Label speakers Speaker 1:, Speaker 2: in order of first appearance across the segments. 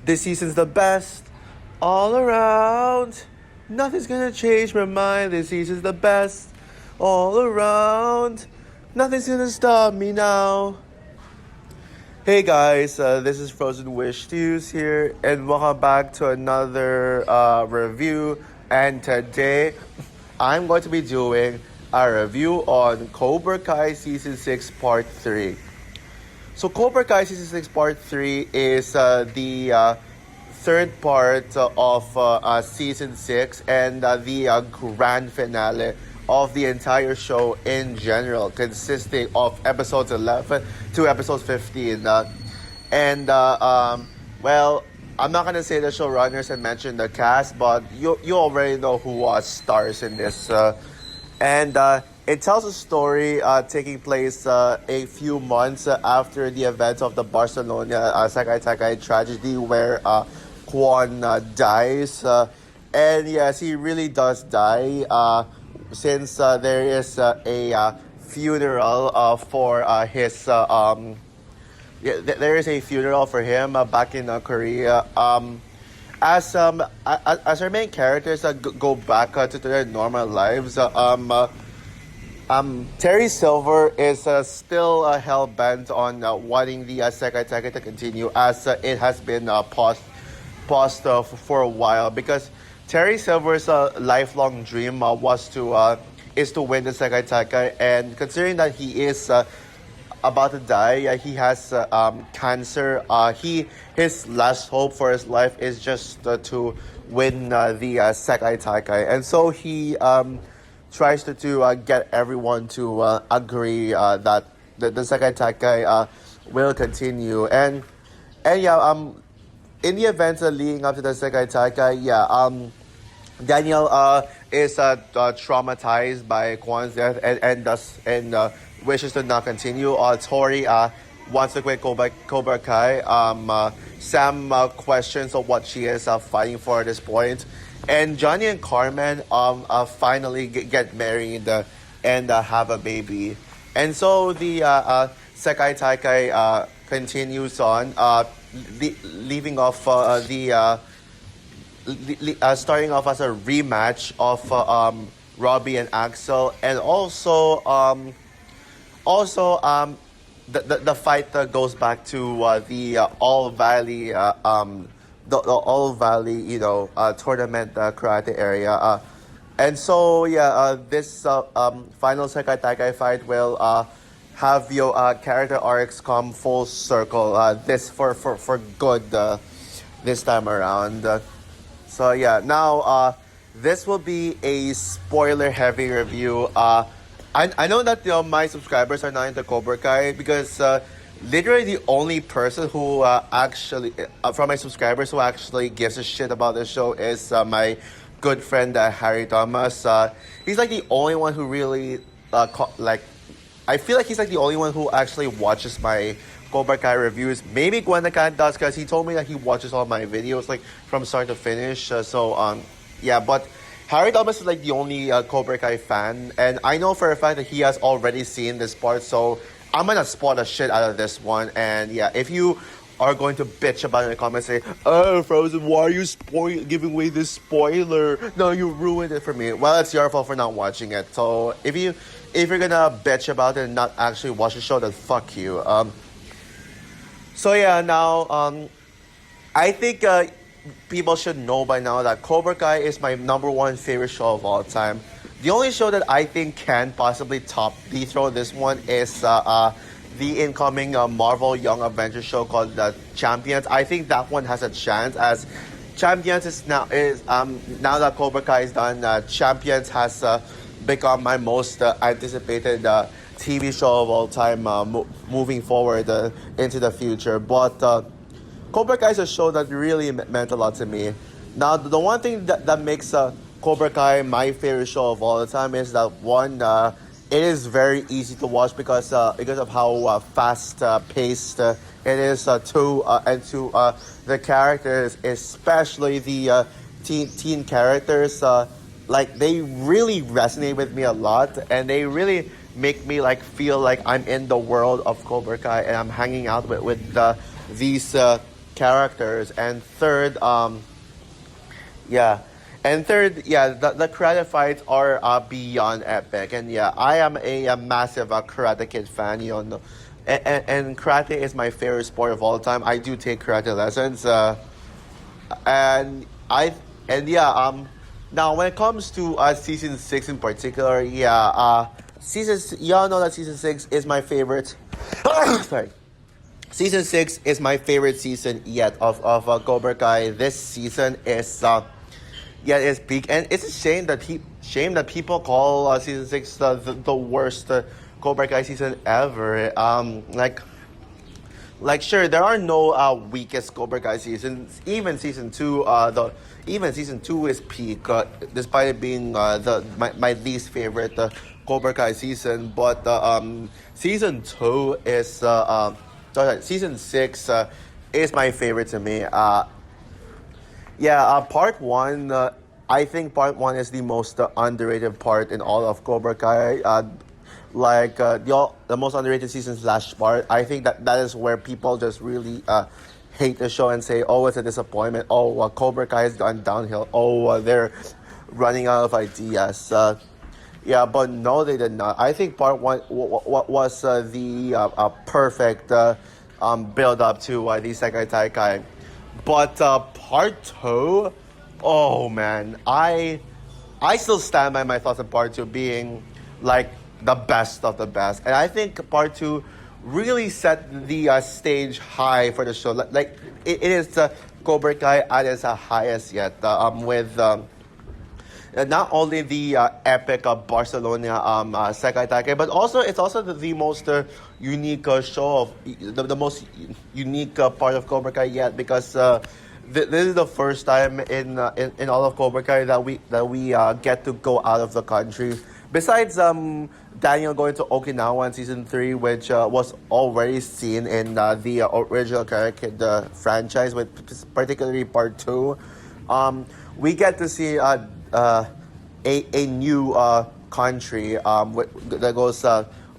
Speaker 1: This season's the best all around. Nothing's gonna change my mind. This season's the best all around. Nothing's gonna stop me now. Hey guys, this is Frozen Wish Stews here, and welcome back to another review. And today, I'm going to be doing a review on Cobra Kai Season 6 Part 3. So Cobra Kai Season 6 Part 3 is the third part of Season 6 and the grand finale of the entire show in general, consisting of episodes 11 to episodes 15. Well, I'm not going to say the showrunners and mention the cast, but you already know who stars in this. It tells a story taking place a few months after the events of the Barcelona Sakai Takai tragedy where Kwon dies. And yes, he really does die since there is a funeral for his... there is a funeral for him back in Korea. As our main characters go back to their normal lives, Terry Silver is still hell-bent on wanting the Sekai Takai to continue, as it has been paused for a while, because Terry Silver's lifelong dream is to win the Sekai Takai, and considering that he is about to die, he has cancer. His last hope for his life is just to win the Sekai Takai, and so he tries to get everyone to agree that the Sekai Takai will continue, and in the events leading up to the Sekai Takai, Daniel is traumatized by Kwon's death and wishes to not continue. Tori wants to quit Cobra Kai. Sam questions of what she is fighting for at this point. And Johnny and Carmen finally get married and have a baby. And so the Sekai Takai continues on, leaving off starting off as a rematch of Robbie and Axel, and also the fight goes back to the All Valley the All Valley tournament karate area, and so this final Sekai Takai fight will have your character arcs come full circle this for good this time around. So now this will be a spoiler heavy review. I know that my subscribers are not into Cobra Kai, because literally the only person who actually from my subscribers who actually gives a shit about this show is my good friend Harry Thomas. He's like the only one who really I feel like he's like the only one who actually watches my Cobra Kai reviews. Maybe Gwen does, because he told me that he watches all my videos like from start to finish. But Harry Thomas is like the only Cobra Kai fan, and I know for a fact that he has already seen this part, so I'm gonna spoil the shit out of this one. And if you are going to bitch about it in the comments, say, "Oh, Frozen, why are you giving away this spoiler? No, you ruined it for me." Well, it's your fault for not watching it. So if you're gonna bitch about it and not actually watch the show, then fuck you. Now I think people should know by now that Cobra Kai is my number one favorite show of all time. The only show that I think can possibly dethrone this one is the incoming Marvel Young Avengers show called Champions. I think that one has a chance, as Champions is now that Cobra Kai is done. Champions has become my most anticipated TV show of all time, moving forward into the future. But Cobra Kai is a show that really meant a lot to me. Now, the one thing that makes Cobra Kai my favorite show of all the time is that one, it is very easy to watch because of how fast paced it is. The characters, especially the teen characters, they really resonate with me a lot, and they really make me feel like I'm in the world of Cobra Kai and I'm hanging out with these characters. And third, yeah. And third, yeah, the karate fights are beyond epic. And yeah, I am a massive Karate Kid fan, you know. And karate is my favorite sport of all time. I do take karate lessons. And I and yeah Now when it comes to season 6 in particular, y'all know that season 6 is my favorite. Sorry. Season 6 is my favorite season yet of Cobra Kai. This season is peak, and it's a shame that people call season 6 the worst Cobra Kai season ever. Sure, there are no weakest Cobra Kai seasons. Even season two, even season two is peak, despite it being my least favorite Cobra Kai season. But season two is season six is my favorite to me. Part one. I think part one is the most underrated part in all of Cobra Kai. The most underrated season slash part. I think that is where people just really hate the show and say, "Oh, it's a disappointment. Oh, Cobra Kai has gone downhill. Oh, they're running out of ideas." But no, they did not. I think part one was the perfect build up to the Sekai Taikai. But part two, oh man, I still stand by my thoughts on part two being like the best of the best, and I think part two really set the stage high for the show. It is Cobra Kai at its highest yet, with not only the epic Barcelona Sekai Taikai, but also it's also the most unique show of the most unique part of Cobra Kai yet, because this is the first time in all of Cobra Kai that we get to go out of the country. Besides Daniel going to Okinawa in season 3, which was already seen in the original Karate Kid franchise, with particularly part 2, we get to see a new country that goes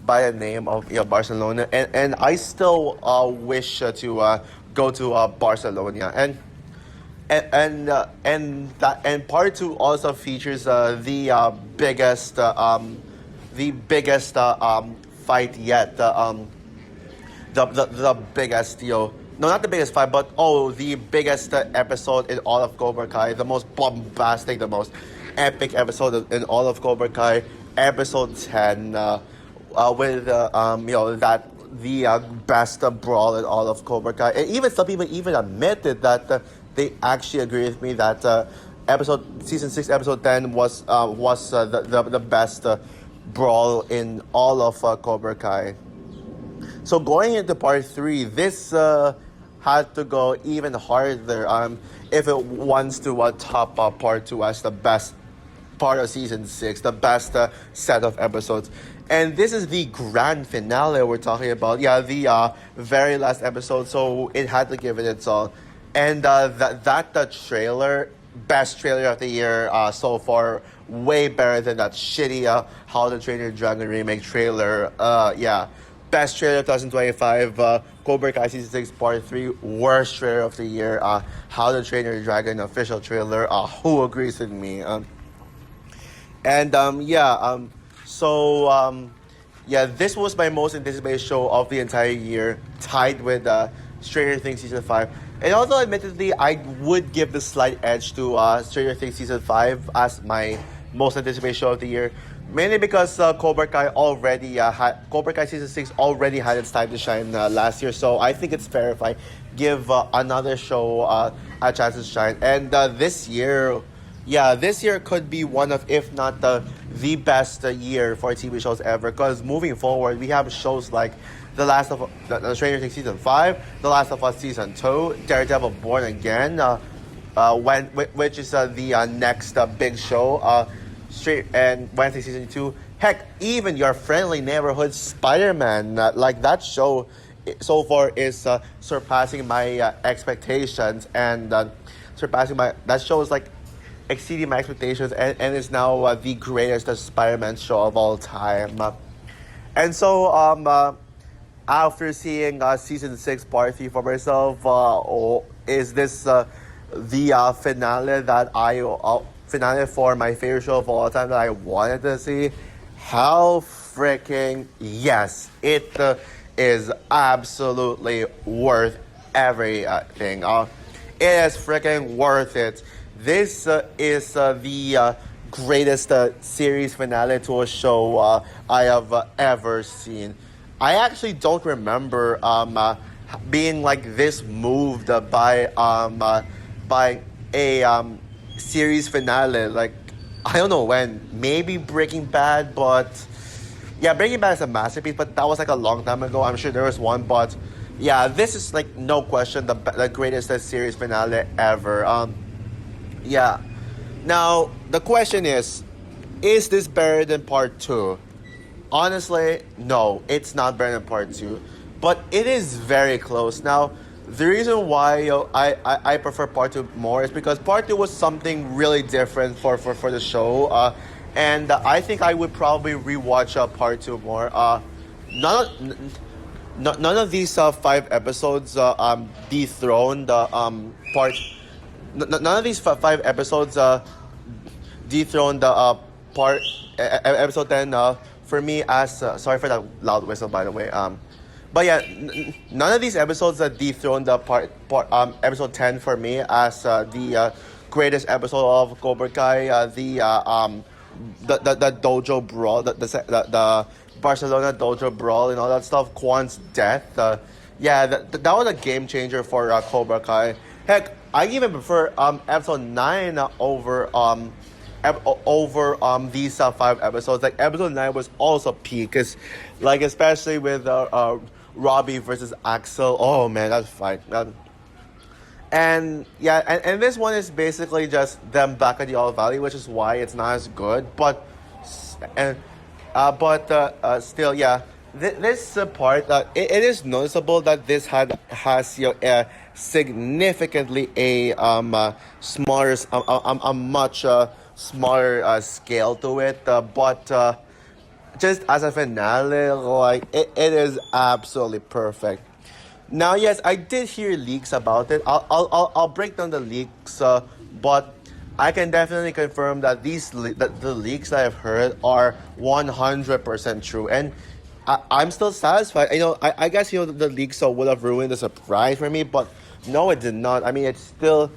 Speaker 1: by the name of Barcelona, and I still wish to go to Barcelona, and part 2 also features the biggest fight yet, the biggest, no, not the biggest fight, but the biggest episode in all of Cobra Kai, the most bombastic, the most epic episode in all of Cobra Kai, episode 10, with that the best brawl in all of Cobra Kai. And even some people even admitted that they actually agree with me that season 6 episode 10 was the best brawl in all of Cobra Kai. So going into part 3, this had to go even harder if it wants to top part 2 as the best part of season 6, the best set of episodes. And this is the grand finale we're talking about. The very last episode, so it had to give it its all. And that trailer, best trailer of the year so far, way better than that shitty How to Train Your Dragon remake trailer. Best trailer of 2025, Cobra Kai Season 6 Part 3, worst trailer of the year, How to Train Your Dragon official trailer. Who agrees with me? This was my most anticipated show of the entire year, tied with Stranger Things Season 5. And although admittedly I would give the slight edge to Stranger Things Season 5 as my most anticipated show of the year, mainly because Cobra Kai Season 6 already had its time to shine last year, so I think it's fair if I give another show a chance to shine. And this year could be one of, if not the best year for TV shows ever, because moving forward, we have shows like the Stranger Things Season 5, The Last of Us Season 2, Daredevil Born Again, which is the next big show, and Wednesday Season 2. Heck, even Your Friendly Neighborhood Spider-Man, that show so far is surpassing my expectations, and that show is exceeding my expectations, and is now the greatest Spider-Man show of all time. And so after seeing season 6 part 3 for myself, is this the finale that I finale for my favorite show of all time that I wanted to see? Hell freaking yes! It is absolutely worth everything. It is freaking worth it. This is the greatest series finale to a show I have ever seen. I actually don't remember being like this moved by a series finale. Like I don't know when, maybe Breaking Bad, but yeah, Breaking Bad is a masterpiece. But that was like a long time ago. I'm sure there was one, but yeah, this is like no question the greatest series finale ever. Yeah. Now the question is this better than part two? Honestly, no, it's not better than part two, but it is very close. Now, the reason why I prefer part two more is because part two was something really different for the show, and I think I would probably rewatch part two more. None of, none of these five episodes dethroned part. None of these five episodes dethroned part episode 10 for me as sorry for that loud whistle, by the way. But yeah, none of these episodes dethroned the part episode 10 for me as the greatest episode of Cobra Kai. The dojo brawl, the Barcelona dojo brawl, and all that stuff. Kwan's death. Yeah, that was a game changer for Cobra Kai. Heck, I even prefer episode 9 over these five episodes. Like episode 9 was also peak, cause like especially with Robbie versus Axel. Oh man, that fight. And yeah, and this one is basically just them back at the All Valley, which is why it's not as good. But still, yeah, this part it is noticeable that this has significantly a smaller a much smaller scale to it, but just as a finale, like it is absolutely perfect. Now, yes, I did hear leaks about it. I'll break down the leaks, but I can definitely confirm that that the leaks that I've heard are 100% true, and I'm still satisfied. I guess the leaks would have ruined the surprise for me, but no, it did not. I mean, it's still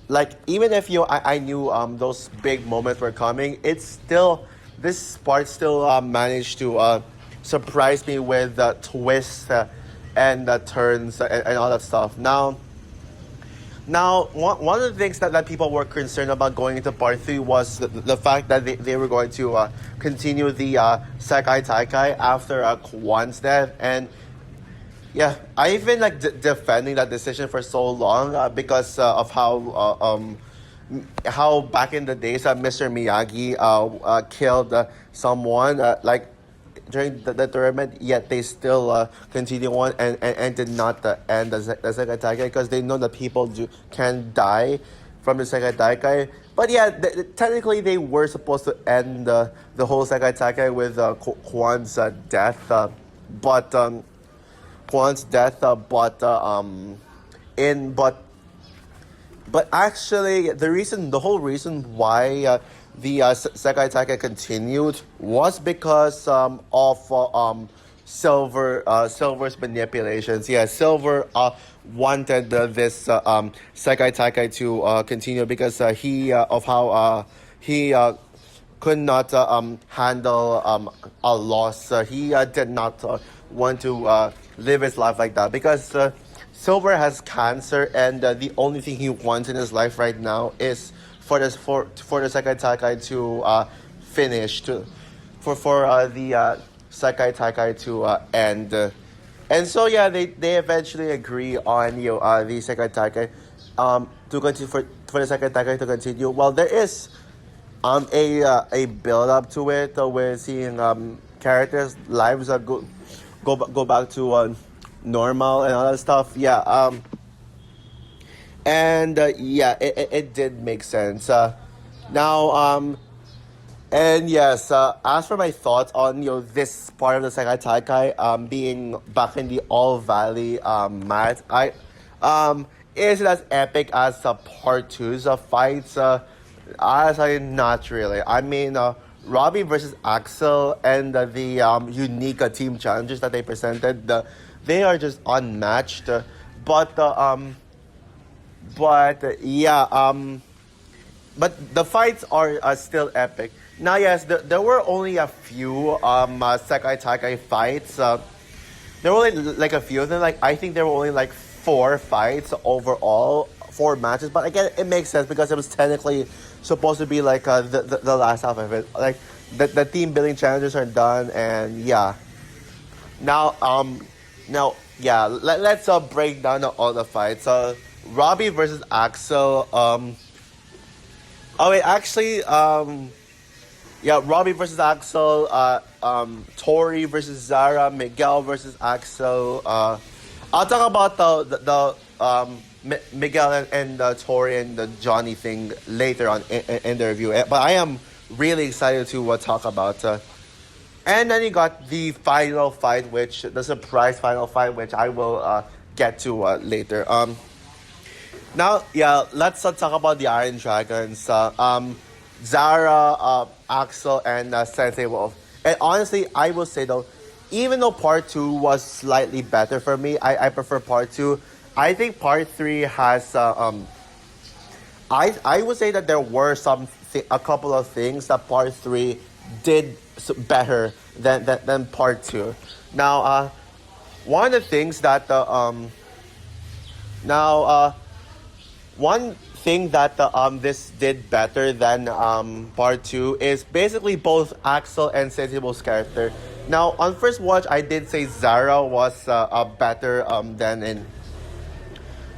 Speaker 1: like even if I knew those big moments were coming, it's still this part still managed to surprise me with the twists and the turns and all that stuff. Now, one of the things that people were concerned about going into part 3 was the fact that they were going to continue the Sekai Taikai after Kwan's death. And yeah, I've been like defending that decision for so long because of how back in the days Mr. Miyagi killed someone like during the tournament, yet they still continue on and did not end the Sekai Taikai because they know that people can die from the Sekai Taikai. But yeah, technically they were supposed to end the whole Sekai Taikai with Kwan's death, but Kwan's death, but actually the whole reason why the Sekai Taikai continued was because of Silver's manipulations. Yeah, Silver wanted this Sekai Taikai to continue because he of how he could not handle a loss. He did not want to live his life like that because Silver has cancer, and the only thing he wants in his life right now is for the Sekai Taikai to finish, for the Sekai Taikai to end, and so yeah, they eventually agree on the Sekai Taikai to continue for the Sekai Taikai to continue. Well, there is a build up to it with seeing characters' lives go back to normal and all that stuff. Yeah, and yeah, it did make sense. Now, and yes, as for my thoughts on this part of the Sekai Taikai being back in the All Valley mat, is it as epic as part two's fights? I say not really. I mean, Robbie versus Axel and the unique team challenges that they presented, they are just unmatched. But yeah, but the fights are still epic. Now, yes, there were only a few Sekai Taikai fights. There were only like a few of them. Like I think there were only like four fights overall, four matches. But again, it makes sense because it was technically supposed to be like the last half of it. Like the team building challenges are done, and yeah. Now yeah, let's break down all the fights. Robbie versus Axel. Oh wait, actually, yeah, Robbie versus Axel, Tori versus Zara, Miguel versus Axel. I'll talk about Miguel and Tori and the Johnny thing later on in the review. But I am really excited to talk about. And then you got the final fight, the surprise final fight, which I will get to later. Now, yeah, let's talk about the Iron Dragons. Zara, Axel, and Sensei Wolf. And honestly, I will say though, even though part two was slightly better for me, I prefer part two. I think part three has. I would say that there were a couple of things that part three did better than part two. Now, one of the things that one thing that this did better than part two is basically both Axel and Sensible's character. Now, on first watch, I did say Zara was better than in.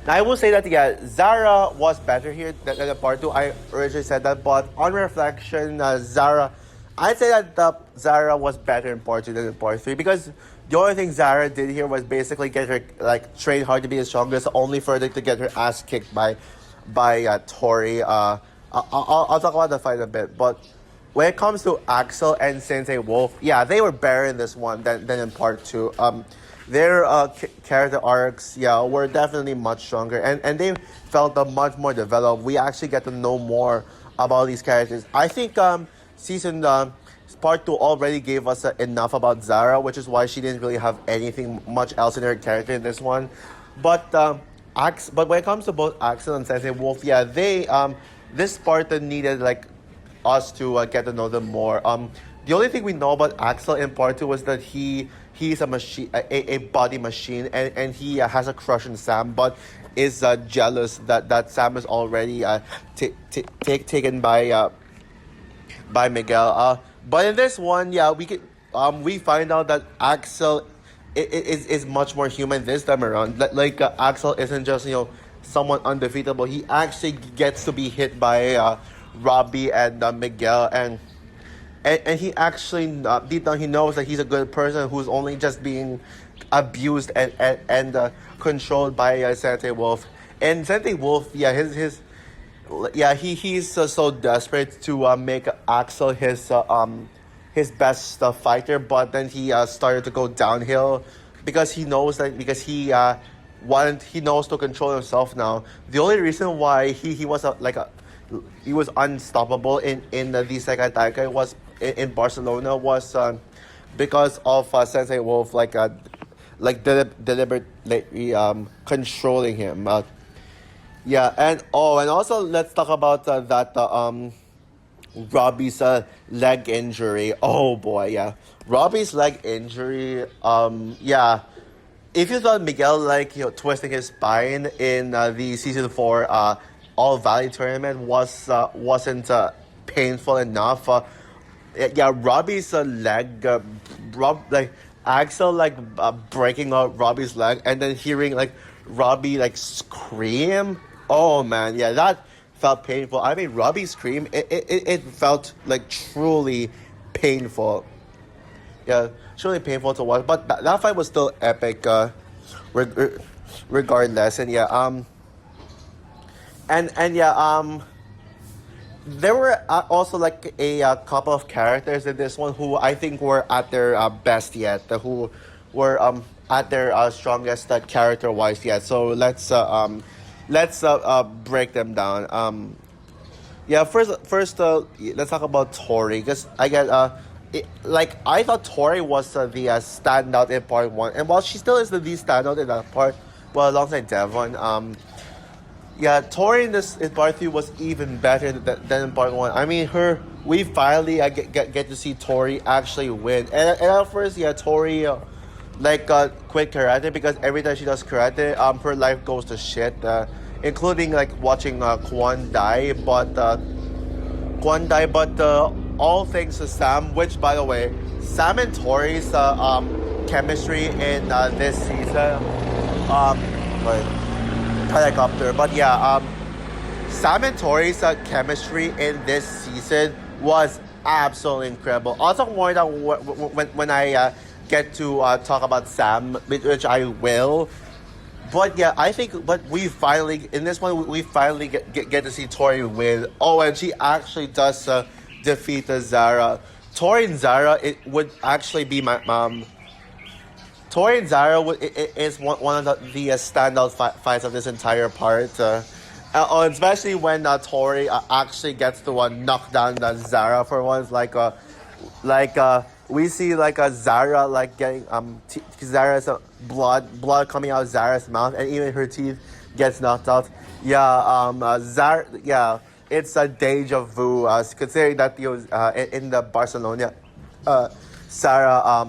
Speaker 1: Now, I will say that yeah, Zara was better here than part two. I originally said that, but on reflection, Zara, I'd say that Zara was better in part two than in part three because the only thing Zara did here was basically get her train hard to be the strongest, only for her to get her ass kicked by Tori. I'll talk about the fight a bit, but when it comes to Axel and Sensei Wolf, yeah, they were better in this one than in part two. Their character arcs, yeah, were definitely much stronger, and they felt much more developed. We actually get to know more about these characters. I think season part two already gave us enough about Zara, which is why she didn't really have anything much else in her character in this one. But when it comes to both Axel and Sensei Wolf, yeah, they this part needed us to get to know them more. The only thing we know about Axel in part two was that he's a machine, a body machine, and he has a crush on Sam, but is jealous that Sam is already taken by Miguel. But in this one, yeah, we find out that Axel is much more human this time around. Axel isn't just someone undefeatable. He actually gets to be hit by Robbie and Miguel, and he actually deep down he knows that he's a good person who's only just being abused and controlled by Sensei Wolf. And Sensei Wolf, yeah, he's so desperate to make Axel his best fighter, but then he started to go downhill because he knows he knows to control himself now. The only reason why he was he was unstoppable in the Sekai Taikai was in Barcelona was because of Sensei Wolf deliberately controlling him. Yeah, and also let's talk about Robbie's leg injury. Oh boy, yeah, Robbie's leg injury. Yeah, if you thought Miguel twisting his spine in the season 4 All Valley tournament wasn't painful enough. Yeah, Robbie's leg, Axel breaking out Robbie's leg and then hearing Robbie scream. Oh man, yeah, that felt painful. I mean, Robbie's scream, it felt truly painful. Yeah, truly painful to watch. But that fight was still epic, regardless. And yeah, and yeah, there were also a couple of characters in this one who I think were at their best yet, who were at their strongest character wise yet. So let's break them down. Yeah, first, let's talk about Tori because I get like I thought Tori was the standout in part one, and while she still is the standout in that part, well, alongside Devon, yeah, Tori in part three was even better than in part one. I mean, we finally get to see Tori actually win, and at first, yeah, Tori quit karate because every time she does karate, her life goes to shit, including like watching Kwon die, but all thanks to Sam, which by the way, Sam and Tori's chemistry in this season, like helicopter, but yeah, Sam and Tori's chemistry in this season was absolutely incredible. Also, more that when I get to talk about Sam, which I will. But yeah, I think, but we finally, in this one, we finally get to see Tori win. Oh, and she actually does defeat Zara. Tori and Zara, it would actually be my mom. Tori and Zara is one of the standout fights of this entire part. Especially when Tori actually gets to knock down Zara for once. We see Zara getting Zara's blood coming out of Zara's mouth, and even her teeth gets knocked out. Yeah, Zara. Yeah, it's a deja vu. Considering that in the Barcelona, Sarah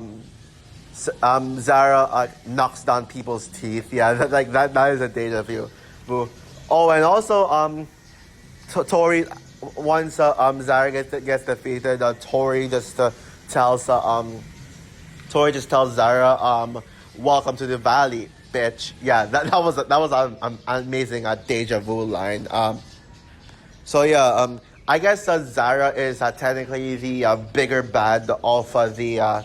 Speaker 1: Zara knocks down people's teeth. Yeah, that is a deja vu. Oh, and also Tori, once Zara gets defeated, Tori just tells Zara, "Welcome to the valley, bitch." Yeah, that was an amazing deja vu line. So yeah, I guess Zara is technically the bigger bad of the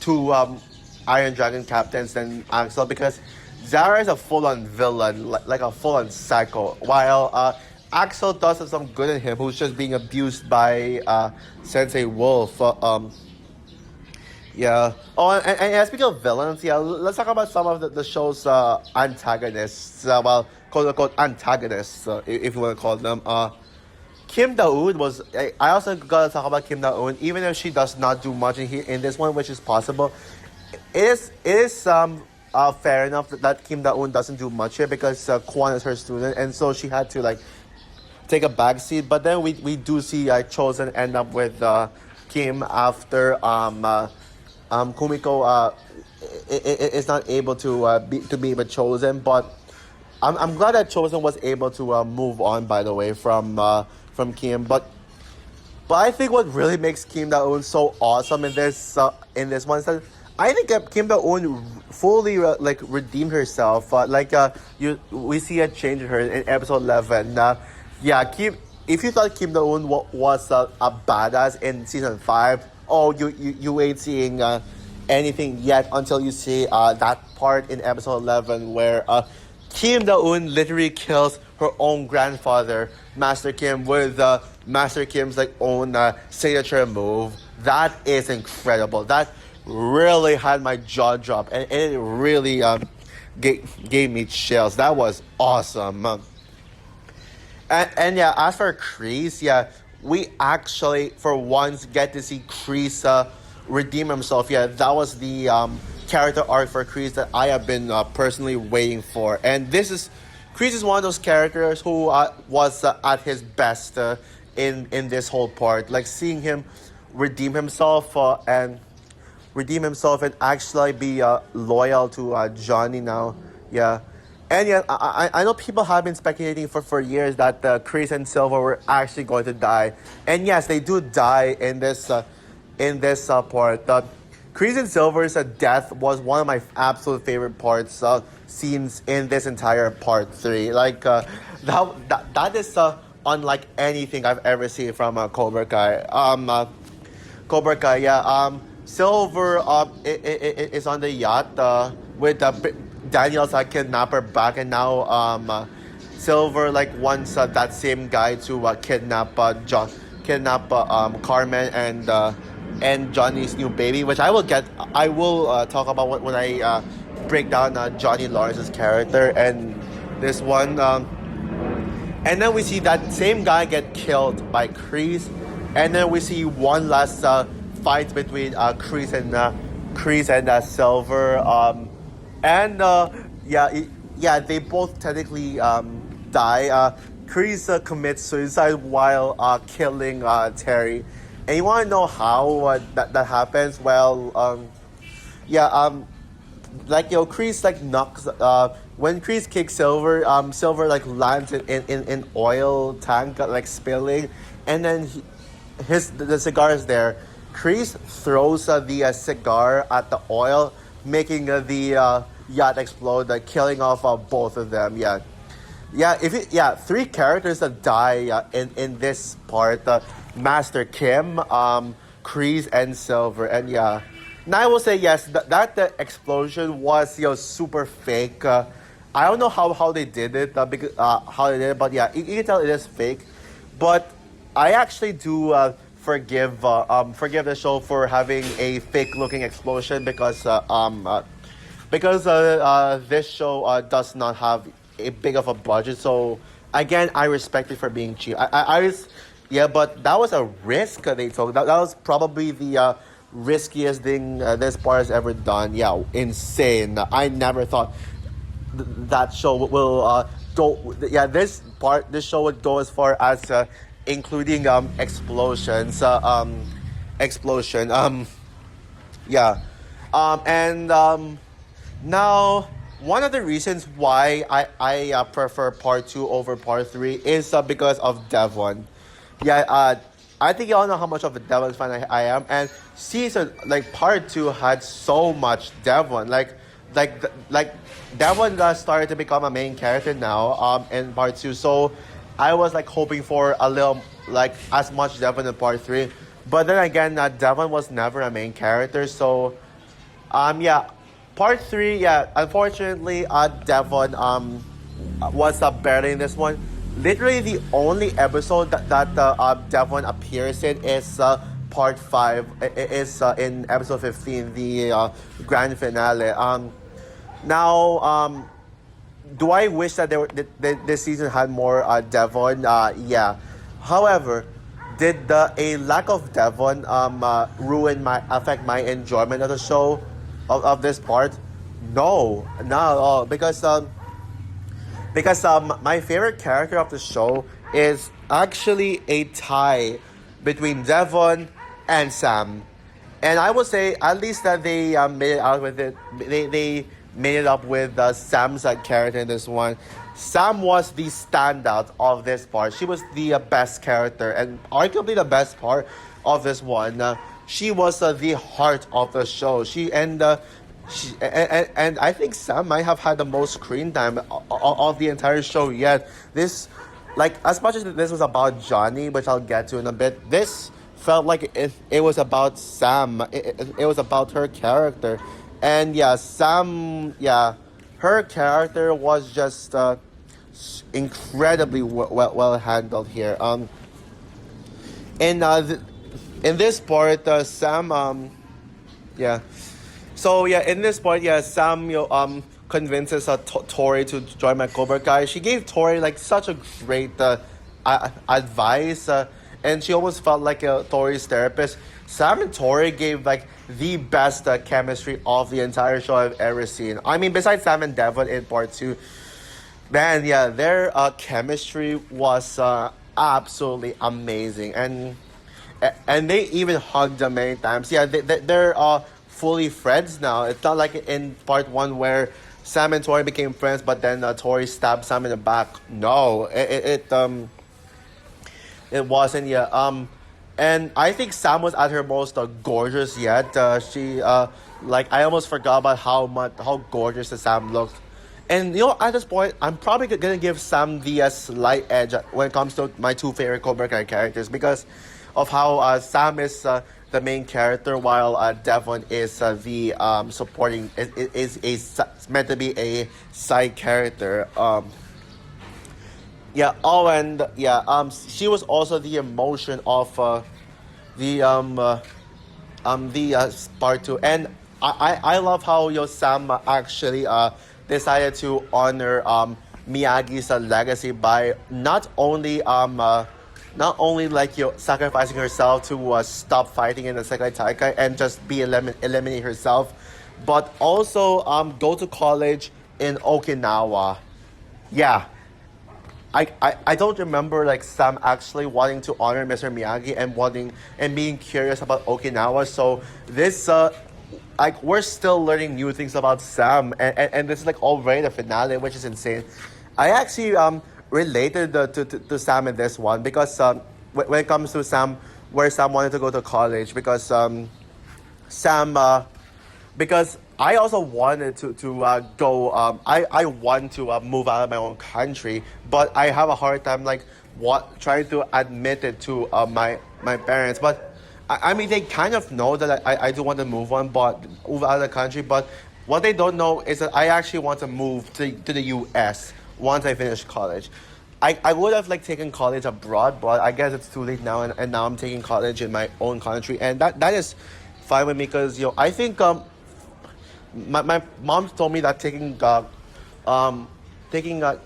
Speaker 1: two Iron Dragon captains than Axel, because Zara is a full-on villain, like a full-on psycho, while Axel does have some good in him, who's just being abused by Sensei Wolf. Yeah. Oh, and speaking of villains, yeah, let's talk about some of the show's antagonists. Well, quote-unquote antagonists, if you want to call them. Kim Da-eun was... I also gotta talk about Kim Da-eun, even if she does not do much in this one, which is possible. It is fair enough that Kim Da-eun doesn't do much here because Kwon is her student, and so she had to take a back seat. But then we do see Chosen end up with Kim after Kumiko is not able to be with Chosen. But I'm glad that Chosen was able to move on, by the way, from Kim. But I think what really makes Kim Da-eun so awesome in this one is that I think Kim Da-eun fully redeemed herself. We see a change in her in episode 11. If you thought Kim Da-eun was a badass in season 5, you ain't seeing anything yet until you see that part in episode 11 where Kim Da-eun literally kills her own grandfather, Master Kim, with Master Kim's own signature move. That is incredible. That really had my jaw drop, and it really gave me chills. That was awesome. And yeah, as for Kreese, yeah, we actually for once get to see Kreese redeem himself. Yeah, that was the character arc for Kreese that I have been personally waiting for. And Kreese is one of those characters who was at his best in this whole part. Like seeing him redeem himself and actually be loyal to Johnny now. Yeah. And yeah, I know people have been speculating for years that Kreese and Silver were actually going to die. And yes, they do die in this part. Kreese and Silver's death was one of my absolute favorite scenes in this entire part 3. That is unlike anything I've ever seen from Cobra Kai. Cobra Kai, yeah. Silver is on the yacht with Daniel's kidnapper back, and now Silver wants that same guy to kidnap Carmen and Johnny's new baby, which I will talk about when I break down Johnny Lawrence's character, and this one, and then we see that same guy get killed by Kreese, and then we see one last fight between Kreese and Silver, and yeah, they both technically die. Kreese commits suicide while killing Terry, and you want to know how that happens? Well, yeah, like Kreese like knocks when Kreese kicks Silver, Silver like lands in oil tank like spilling, and then the cigar is there. Kreese throws the cigar at the oil, making the yacht explode, killing off both of them. Three characters that die in this part: Master Kim, Kreese, and Silver, and yeah. Now I will say yes, that the explosion was super fake. I don't know how they did it, because how they did it, but yeah, you can tell it is fake. But I actually do forgive the show for having a fake looking explosion, because this show does not have a big of a budget. So again, I respect it for being cheap. Yeah, but that was a risk they took. That was probably the riskiest thing this part has ever done. Yeah, insane. I never thought that show will go. Yeah, this show would go as far as including explosions. Explosion. Yeah. Now one of the reasons why I prefer part 2 over part 3 is because of Devon. Yeah, I think you all know how much of a Devon fan I am, and season like part 2 had so much Devon. Like Devon started to become a main character now in part 2. So I was like hoping for a little like as much Devon in part 3, but then again, Devon was never a main character. So yeah, part 3, yeah, unfortunately, Devon was barely in this one. Literally, the only episode that Devon appears in is part 5. Is in episode 15, the grand finale. Now, do I wish that this season had more Devon? Yeah. However, did a lack of Devon affect my enjoyment of the show, of this part? No, not at all. Because my favorite character of the show is actually a tie between Devon and Sam, and I would say at least that they made it out with it. They made it up with Sam's character in this one. Sam was the standout of this part. She was the best character and arguably the best part of this one. She was the heart of the show. And I think Sam might have had the most screen time of the entire show yet. This, like, as much as this was about Johnny, which I'll get to in a bit, this felt like it was about Sam. It was about her character. And yeah, Sam, yeah, her character was just incredibly well handled here. In this part, Sam, yeah. So yeah, in this part, yeah, Sam convinces Tori to join my Cobra Kai. She gave Tori like such a great advice, and she almost felt like Tori's therapist. Sam and Tori gave like the best chemistry of the entire show I've ever seen. I mean, besides Sam and Devon in part 2, man, yeah, their chemistry was absolutely amazing, and they even hugged many times. Yeah, they're fully friends now. It's not like in part 1 where Sam and Tori became friends, but then Tori stabbed Sam in the back. No, it wasn't. Yeah. And I think Sam was at her most gorgeous yet. She like I almost forgot about how gorgeous the Sam looked. And at this point, I'm probably gonna give Sam the slight edge when it comes to my two favorite Cobra Kai characters, because of how Sam is the main character, while Devon is the supporting is meant to be a side character. Yeah. Oh, and yeah. She was also the emotion of the part 2, and I love how Sam actually decided to honor Miyagi's legacy by not only like sacrificing herself to stop fighting in the Sekai Taikai and just eliminate herself, but also go to college in Okinawa. Yeah, I don't remember like Sam actually wanting to honor Mr. Miyagi and wanting and being curious about Okinawa. So this like we're still learning new things about Sam, and this is like already the finale, which is insane. I actually related to Sam in this one because when it comes to Sam, where Sam wanted to go to college because Sam because I also wanted to go. I want to move out of my own country, but I have a hard time like trying to admit it to my parents. But I mean, they kind of know that I do want to move move out of the country. But what they don't know is that I actually want to move to the U.S. once I finish college. I would have like taken college abroad, but I guess it's too late now, and now I'm taking college in my own country, and that is fine with me because I think my mom told me that taking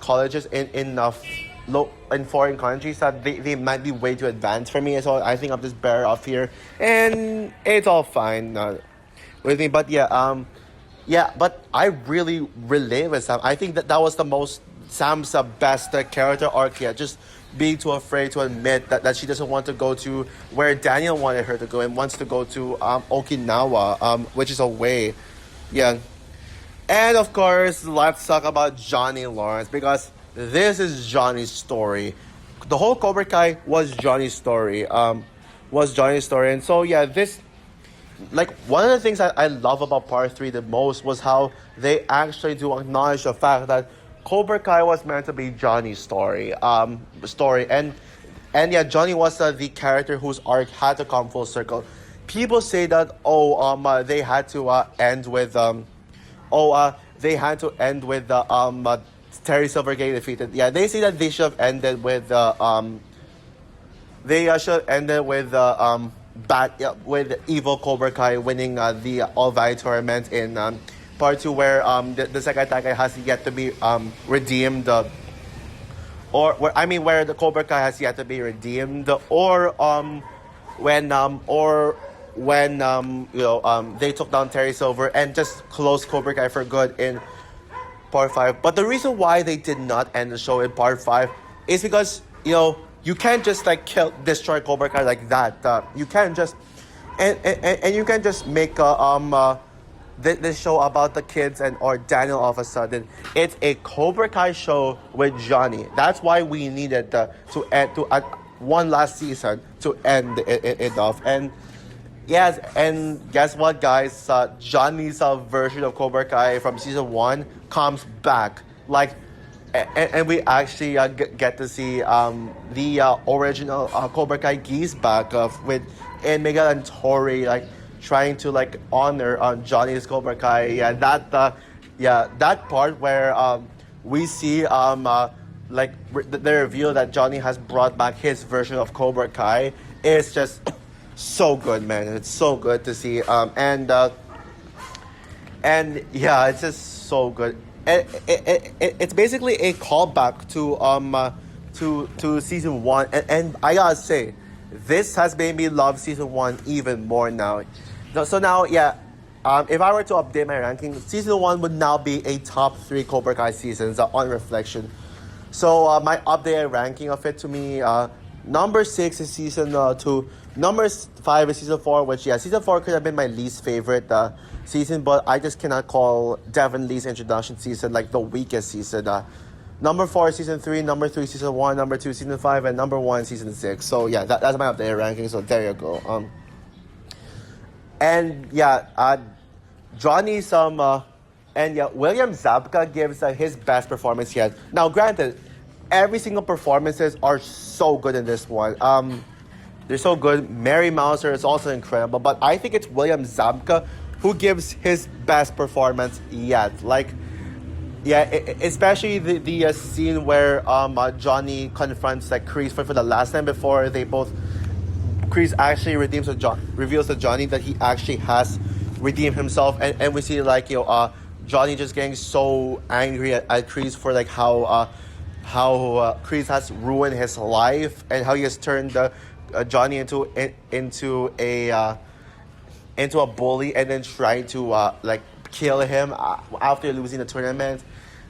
Speaker 1: colleges in foreign countries that they might be way too advanced for me. So I think I'm just better off here, and it's all fine with me. But yeah, but I really relate with Sam. I think that was the most Sam's best character arc yet. Just being too afraid to admit that she doesn't want to go to where Daniel wanted her to go and wants to go to Okinawa, which is away. Yeah. And of course, let's talk about Johnny Lawrence because this is Johnny's story. The whole Cobra Kai was Johnny's story. And so yeah, this like one of the things I love about part 3 the most was how they actually do acknowledge the fact that Cobra Kai was meant to be Johnny's story. And yeah, Johnny was the character whose arc had to come full circle. People say that they had to end with Terry Silver getting defeated. Yeah, they say that they should have ended with with evil Cobra Kai winning the All Valley tournament in part 2, where the Sekai Taikai has yet to be redeemed, where the Cobra Kai has yet to be redeemed, or when they took down Terry Silver and just closed Cobra Kai for good in part 5. But the reason why they did not end the show in part 5 is because you can't just like destroy Cobra Kai like that. You can't just and you can't just make this show about the kids or Daniel all of a sudden. It's a Cobra Kai show with Johnny. That's why we needed to end one last season to end it off. And yes, and guess what, guys? Johnny's version of Cobra Kai from season 1 comes back. And we actually get to see the original Cobra Kai geese back and Miguel and Tori trying to honor Johnny's Cobra Kai. Yeah, that part where we see the reveal that Johnny has brought back his version of Cobra Kai is just so good, man. It's so good to see. And yeah, it's just so good. It's basically a callback to season 1, and I gotta say, this has made me love season 1 even more now. So now, yeah, if I were to update my ranking, season 1 would now be a top 3 Cobra Kai seasons on reflection. So my updated ranking of it, to me, number 6 is season 2. Number 5 is season 4, which, yeah, season 4 could have been my least favorite season, but I just cannot call Devon Lee's introduction season the weakest season. Number 4 is season 3, number 3 season 1, number 2 season 5, and number 1 season 6. So yeah, that's my updated ranking. So there you go. And yeah, Johnny's and yeah, William Zabka gives his best performance yet. Now, granted, every single performances are so good in this one. They're so good. Mary Mouser is also incredible, but I think it's William Zabka who gives his best performance yet. Yeah, especially the scene where Johnny confronts Kreese for the last time before they both. Kreese actually reveals to Johnny that he actually has redeem himself, and we see like Johnny just getting so angry at Kreese for like how Kreese has ruined his life and how he has turned Johnny into a bully and then trying to like kill him after losing the tournament.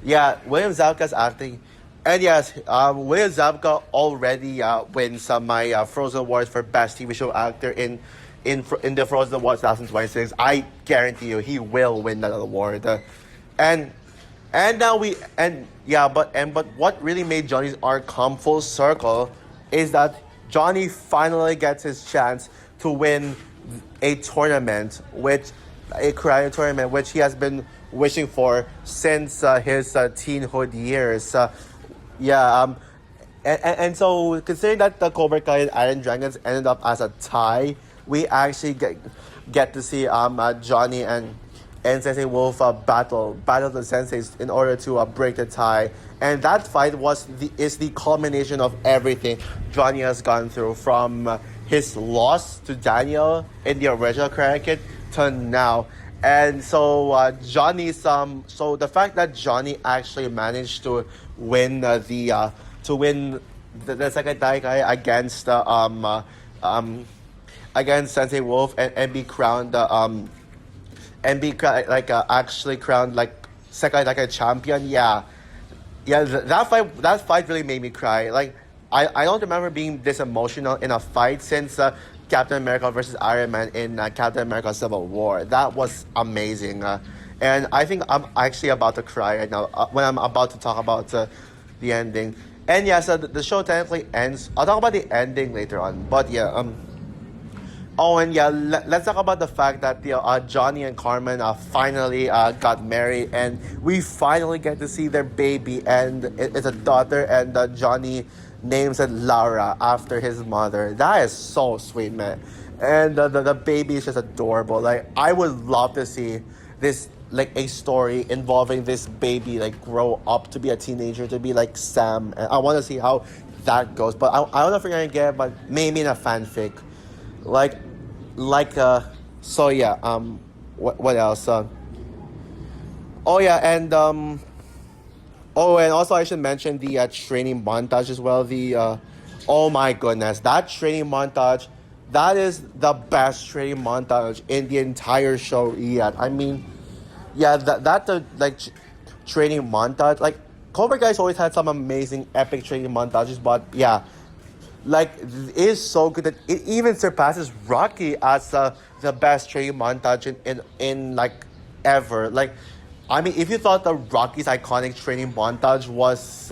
Speaker 1: Yeah, William Zabka's acting. And yes, William Zabka already wins my Frozen Awards for Best TV Show Actor in the Frozen Awards 2026. I guarantee you, he will win that award. And now but what really made Johnny's arc come full circle is that Johnny finally gets his chance to win a tournament, a karate tournament, which he has been wishing for since his teenhood years. And so considering that the Cobra Kai and Iron Dragons ended up as a tie, we actually get to see Johnny and Sensei Wolf battle the senseis in order to break the tie. And that fight is the culmination of everything Johnny has gone through, from his loss to Daniel in the original Karate Kid to now. And so so the fact that Johnny actually managed to win the second Daikai against Sensei Wolf and be crowned actually crowned like second Daikai champion. That fight really made me cry. Like I don't remember being this emotional in a fight since Captain America versus Iron Man in Captain America Civil War. That was amazing. And I think I'm actually about to cry right now when I'm about to talk about the ending. And so the show technically ends. I'll talk about the ending later on. But let's talk about the fact that Johnny and Carmen finally got married, and we finally get to see their baby, and it's a daughter, and Johnny names it Laura after his mother. That is so sweet, man. And the baby is just adorable. Like, I would love to see this, like, a story involving this baby like grow up to be a teenager, to be like Sam. And I want to see how that goes. But I don't know if we're gonna get it, but maybe in a fanfic. What else? And also I should mention the training montage as well. Oh my goodness, that training montage, that is the best training montage in the entire show yet. I mean, training montage, like Cobra Kai's always had some amazing epic training montages, but like it is so good that it even surpasses Rocky as the best training montage in like ever. Like, I mean, if you thought the Rocky's iconic training montage was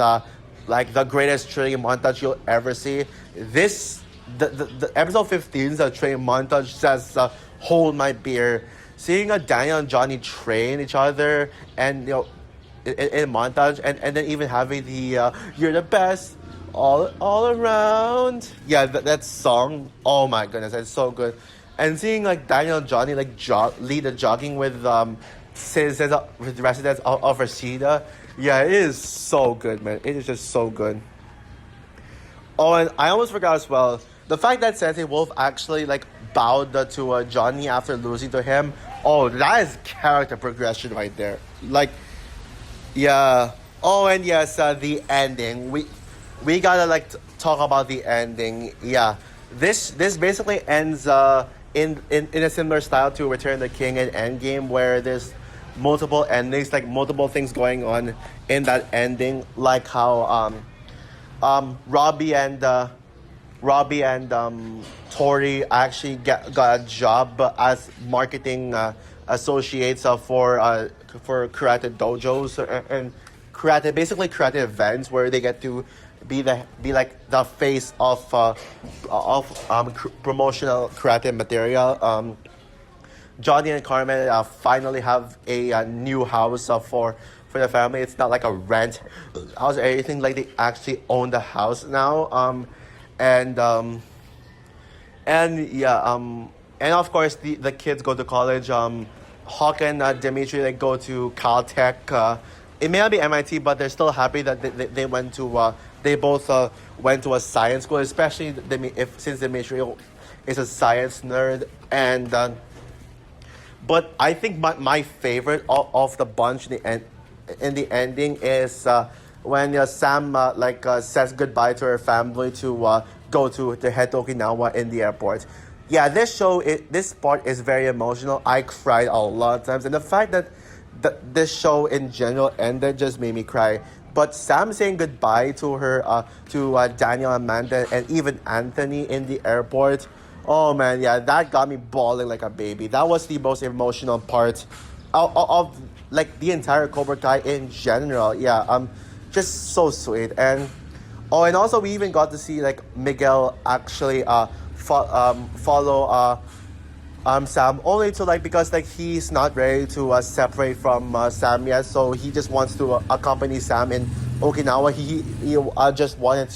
Speaker 1: like the greatest training montage you'll ever see, the episode 15's training montage says, hold my beer. Seeing Daniel and Johnny train each other, and in montage, and then even having the you're the best all around. That song, oh my goodness, it's so good. And seeing like Daniel and Johnny like lead the jogging with citizens, with residents of Rashida. It is so good, man. It is just so good. Oh, and I almost forgot as well, the fact that Sensei Wolf actually like bowed to Johnny after losing to him. Oh, that is character progression right there. Like, Oh, and yes, the ending. We gotta like talk about the ending. This basically ends in a similar style to Return of the King and Endgame, where there's multiple endings, like multiple things going on in that ending, like how Robbie and Tori actually got a job as marketing associates for karate dojos and karate events, where they get to be like the face of promotional karate material. Johnny and Carmen finally have a new house for the family. It's not like a rent house or anything. Like, they actually own the house now. And of course the kids go to college. Hawk and Dimitri, they go to Caltech. It may not be MIT, but they're still happy that they went to they both went to a science school, especially since Dimitri is a science nerd. And But I think my favorite of the bunch in the ending is when Sam says goodbye to her family to to head to Okinawa in the airport. Yeah, this part is very emotional. I cried a lot of times, and the fact that this show in general ended just made me cry. But Sam saying goodbye to her, to Daniel, Amanda, and even Anthony in the airport. Oh man, yeah, that got me bawling like a baby. That was the most emotional part of like the entire Cobra Kai in general. Yeah, just so sweet. And also we even got to see like Miguel actually follow Sam, only to like, because like he's not ready to separate from Sam yet, so he just wants to accompany Sam in Okinawa. He just wanted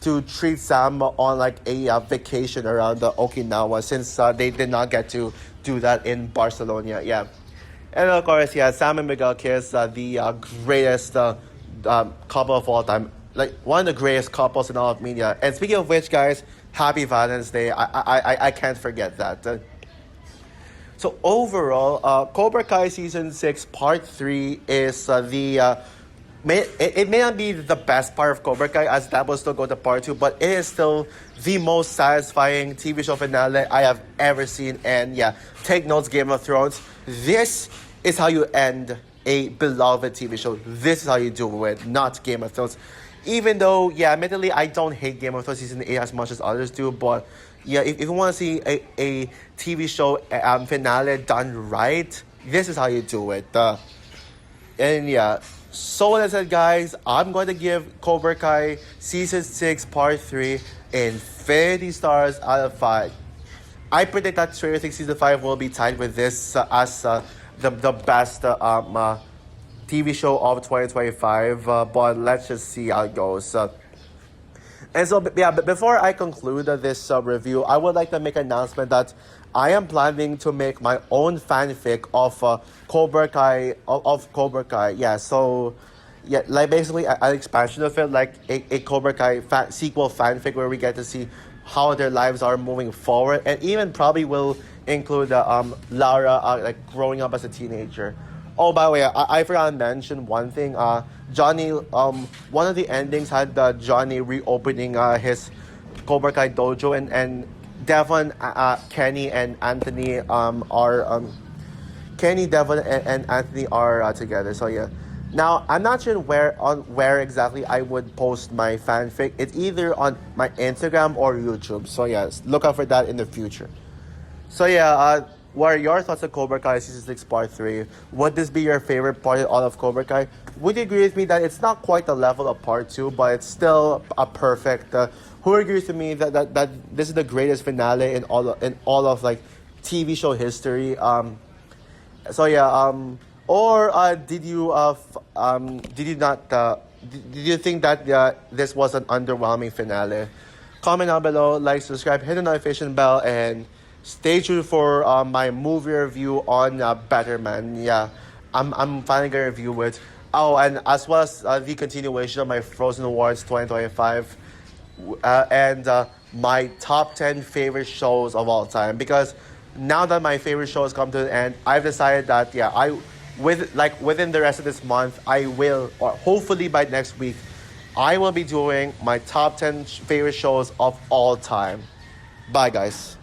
Speaker 1: to treat Sam on like a vacation around Okinawa, since they did not get to do that in Barcelona. Yeah, and of course, yeah, Sam and Miguel kiss, the greatest couple of all time, like one of the greatest couples in all of media. And speaking of which, guys, happy Valentine's Day. I can't forget that. So overall, Cobra Kai Season 6 Part 3 is it may not be the best part of Cobra Kai, as that will still go to Part 2, but it is still the most satisfying TV show finale I have ever seen. And yeah, take notes, Game of Thrones. This is how you end a beloved TV show. This is how you do it, not Game of Thrones. Even though, yeah, admittedly, I don't hate Game of Thrones Season 8 as much as others do, but yeah, if you want to see a TV show finale done right, this is how you do it. And yeah, so with that said, guys, I'm going to give Cobra Kai Season 6 Part 3 infinity stars out of 5. I predict that Stranger Things Season 5 will be tied with this as the best TV show of 2025, but let's just see how it goes. And so, yeah, but before I conclude this review, I would like to make an announcement that I am planning to make my own fanfic of Cobra Kai, of Cobra Kai. Yeah, so, yeah, like basically an expansion of it, like a Cobra Kai sequel fanfic where we get to see how their lives are moving forward, and even probably will include Laura like growing up as a teenager. Oh, by the way, I forgot to mention one thing. Johnny, one of the endings had Johnny reopening his Cobra Kai dojo, and Devon, Kenny, and Anthony are Kenny, Devon, and Anthony are together. So yeah. Now I'm not sure where exactly I would post my fanfic. It's either on my Instagram or YouTube. So yeah, look out for that in the future. So yeah, what are your thoughts on Cobra Kai Season 6 Part 3? Would this be your favorite part of all of Cobra Kai? Would you agree with me that it's not quite the level of Part 2, but it's still a perfect... who agrees with me that this is the greatest finale in all of like TV show history? So yeah, or did you not... did you think that this was an underwhelming finale? Comment down below, like, subscribe, hit the notification bell, and stay tuned for my movie review on Better Man. Yeah, I'm finally gonna review it. Oh, and as well as the continuation of my Frozen Awards 2025 and my top 10 favorite shows of all time. Because now that my favorite shows come to an end, I've decided that within the rest of this month, I will, or hopefully by next week, I will be doing my top 10 favorite shows of all time. Bye, guys.